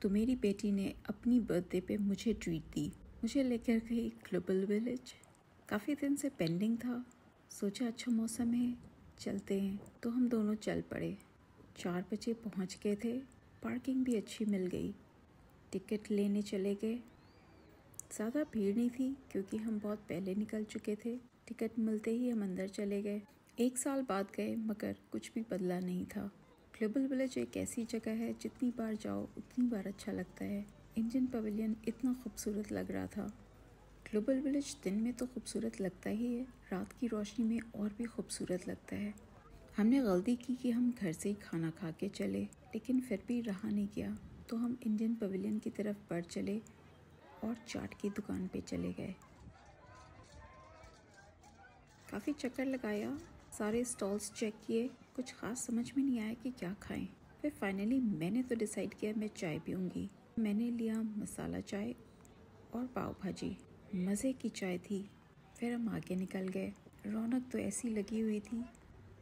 तो मेरी बेटी ने अपनी बर्थडे पे मुझे ट्रीट दी। मुझे लेकर गई ग्लोबल विलेज। काफ़ी दिन से पेंडिंग था, सोचा अच्छा मौसम है चलते हैं, तो हम दोनों चल पड़े। 4 बजे पहुंच गए थे, पार्किंग भी अच्छी मिल गई। टिकट लेने चले गए। ज़्यादा भीड़ नहीं थी क्योंकि हम बहुत पहले निकल चुके थे। टिकट मिलते ही हम अंदर चले गए। 1 साल बाद गए मगर कुछ भी बदला नहीं था। ग्लोबल विलेज एक ऐसी जगह है जितनी बार जाओ उतनी बार अच्छा लगता है। इंडियन पवेलियन इतना खूबसूरत लग रहा था। ग्लोबल विलेज दिन में तो खूबसूरत लगता ही है, रात की रोशनी में और भी खूबसूरत लगता है। हमने गलती की कि हम घर से ही खाना खा के चले, लेकिन फिर भी रहा नहीं गया, तो हम इंडियन पवेलियन की तरफ बढ़ चले और चाट की दुकान पे चले गए। काफ़ी चक्कर लगाया, सारे स्टॉल्स चेक किए, कुछ ख़ास समझ में नहीं आया कि क्या खाएं। फिर फाइनली मैंने तो डिसाइड किया मैं चाय पीऊँगी। मैंने लिया मसाला चाय और पाव भाजी। मज़े की चाय थी। फिर हम आगे निकल गए। रौनक तो ऐसी लगी हुई थी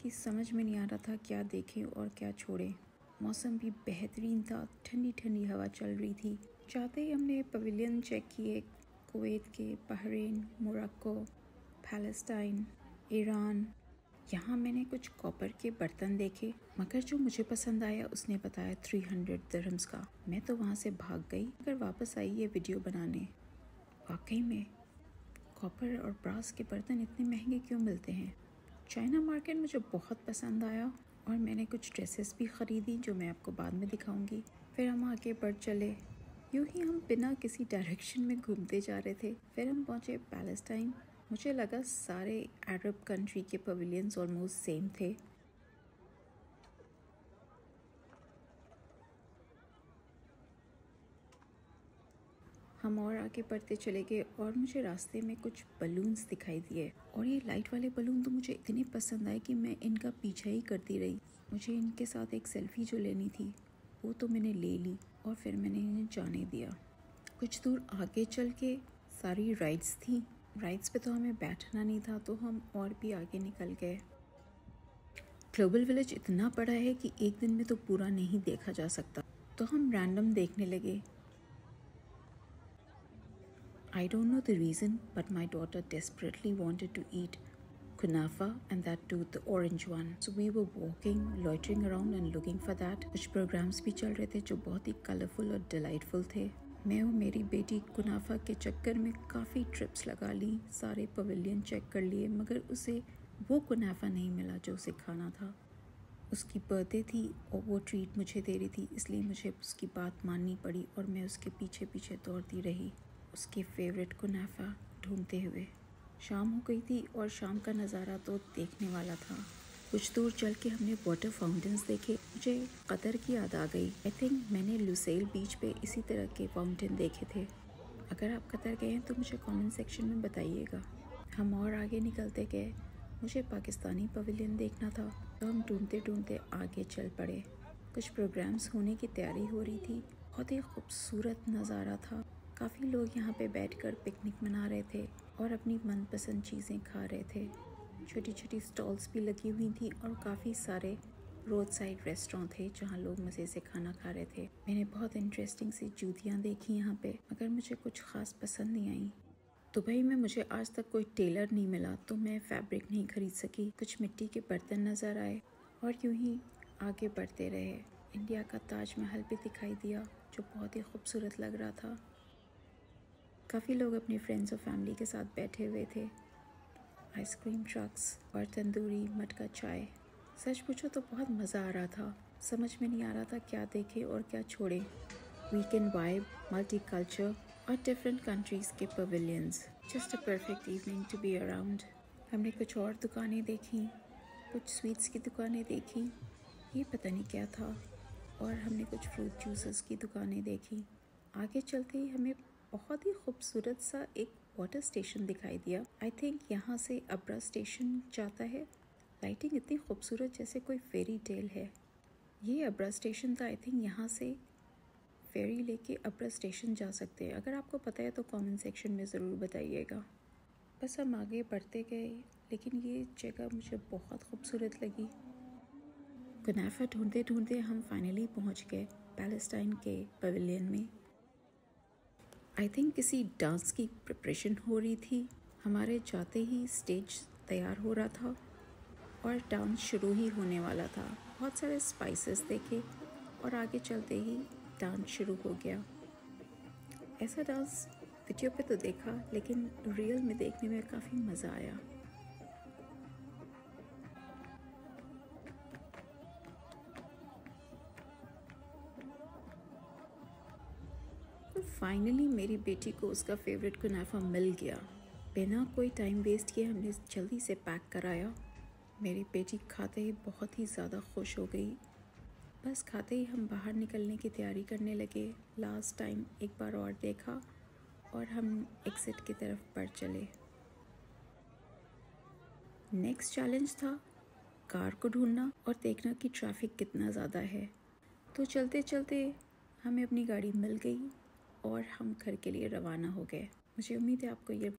कि समझ में नहीं आ रहा था क्या देखें और क्या छोड़ें। मौसम भी बेहतरीन था, ठंडी ठंडी हवा चल रही थी। जाते ही हमने पवेलियन चेक किए, कुवैत के, बहरीन, मोरक्को, पैलेस्टाइन, ईरान। यहाँ मैंने कुछ कॉपर के बर्तन देखे, मगर जो मुझे पसंद आया उसने बताया 300 दिरहम्स का। मैं तो वहाँ से भाग गई, मगर वापस आई ये वीडियो बनाने। वाकई में कॉपर और ब्रास के बर्तन इतने महंगे क्यों मिलते हैं। चाइना मार्केट मुझे बहुत पसंद आया और मैंने कुछ ड्रेसेस भी ख़रीदी जो मैं आपको बाद में दिखाऊंगी। फिर हम आगे बढ़ चले। यूँ ही हम बिना किसी डायरेक्शन में घूमते जा रहे थे। फिर हम पहुँचे पैलेस्टाइन। मुझे लगा सारे अरब कंट्री के पवेलियंस ऑलमोस्ट सेम थे। हम और आगे बढ़ते चले गए और मुझे रास्ते में कुछ बलून्स दिखाई दिए, और ये लाइट वाले बलून तो मुझे इतने पसंद आए कि मैं इनका पीछा ही करती रही। मुझे इनके साथ एक सेल्फी जो लेनी थी वो तो मैंने ले ली और फिर मैंने इन्हें जाने दिया। कुछ दूर आगे चल के सारी राइड्स थी। राइड्स पे तो हमें बैठना नहीं था, तो हम और भी आगे निकल गए। ग्लोबल विलेज इतना बड़ा है कि एक दिन में तो पूरा नहीं देखा जा सकता, तो हम रैंडम देखने लगे। I don't know the reason, but my daughter desperately wanted to eat kunafa, and that too the orange one. So we were walking, loitering around and looking for that. कुछ प्रोग्राम्स भी चल रहे थे जो बहुत ही colourful और delightful थे। मैं और मेरी बेटी कुनाफा के चक्कर में काफ़ी ट्रिप्स लगा ली, सारे पवेलियन चेक कर लिए, मगर उसे वो कुनाफा नहीं मिला जो उसे खाना था। उसकी बर्थडे थी और वो ट्रीट मुझे दे रही थी, इसलिए मुझे उसकी बात माननी पड़ी और मैं उसके पीछे पीछे दौड़ती रही उसके फेवरेट कुनाफा ढूंढते हुए। शाम हो गई थी और शाम का नज़ारा तो देखने वाला था। कुछ दूर चल के हमने वाटर फाउंटेन्स देखे। मुझे कतर की याद आ गई। आई थिंक मैंने लुसेल बीच पे इसी तरह के फाउंटेन देखे थे। अगर आप कतर गए हैं तो मुझे कमेंट सेक्शन में बताइएगा। हम और आगे निकलते गए। मुझे पाकिस्तानी पवेलियन देखना था, तो हम ढूंढते ढूंढते आगे चल पड़े। कुछ प्रोग्राम्स होने की तैयारी हो रही थी। बहुत ही खूबसूरत नज़ारा था। काफ़ी लोग यहाँ पे बैठकर पिकनिक मना रहे थे और अपनी मनपसंद चीज़ें खा रहे थे। छोटी छोटी स्टॉल्स भी लगी हुई थी और काफ़ी सारे रोड साइड रेस्टोरेंट थे जहाँ लोग मज़े से खाना खा रहे थे। मैंने बहुत इंटरेस्टिंग सी जूतियाँ देखी यहाँ पे, मगर मुझे कुछ ख़ास पसंद नहीं आई। दुबई में मुझे आज तक कोई टेलर नहीं मिला, तो मैं फैब्रिक नहीं खरीद सकी। कुछ मिट्टी के बर्तन नज़र आए और यूं ही आगे बढ़ते रहे। इंडिया का ताजमहल भी दिखाई दिया जो बहुत ही खूबसूरत लग रहा था। काफ़ी लोग अपने फ्रेंड्स और फैमिली के साथ बैठे हुए थे। आइसक्रीम ट्रक्स और तंदूरी मटका चाय। सच पूछो तो बहुत मज़ा आ रहा था। समझ में नहीं आ रहा था क्या देखें और क्या छोड़ें। वीकेंड वाइब, मल्टी कल्चर और डिफरेंट कंट्रीज़ के pavilions. Just a perfect evening to be around. हमने कुछ और दुकानें देखी, कुछ स्वीट्स की दुकानें देखी, ये पता नहीं क्या था, और हमने कुछ फ्रूट जूसेस की दुकानें देखी। आगे चलते ही हमें बहुत ही खूबसूरत सा एक वाटर स्टेशन दिखाई दिया। आई थिंक यहाँ से अब्रा स्टेशन जाता है। लाइटिंग इतनी खूबसूरत जैसे कोई फेरी टेल है। ये अब्रा स्टेशन था। आई थिंक यहाँ से फेरी लेके अब्रा स्टेशन जा सकते हैं। अगर आपको पता है तो कमेंट सेक्शन में ज़रूर बताइएगा। बस हम आगे बढ़ते गए, लेकिन ये जगह मुझे बहुत खूबसूरत लगी। कुनाफा ढूंढते ढूंढते हम फाइनली पहुँच गए पैलेस्टाइन के पवेलियन में। आई थिंक किसी डांस की प्रिपरेशन हो रही थी। हमारे जाते ही स्टेज तैयार हो रहा था और डांस शुरू ही होने वाला था। बहुत सारे स्पाइसेस देखे और आगे चलते ही डांस शुरू हो गया। ऐसा डांस वीडियो पे तो देखा, लेकिन रियल में देखने में काफ़ी मज़ा आया। तो फाइनली मेरी बेटी को उसका फेवरेट कुनाफा मिल गया। बिना कोई टाइम वेस्ट किए हमने जल्दी से पैक कराया। मेरी बेटी खाते ही बहुत ही ज़्यादा खुश हो गई। बस खाते ही हम बाहर निकलने की तैयारी करने लगे। लास्ट टाइम एक बार और देखा और हम एग्ज़िट की तरफ बढ़ चले। नेक्स्ट चैलेंज था कार को ढूंढना और देखना कि ट्रैफिक कितना ज़्यादा है। तो चलते चलते हमें अपनी गाड़ी मिल गई और हम घर के लिए रवाना हो गए। मुझे उम्मीद है आपको ये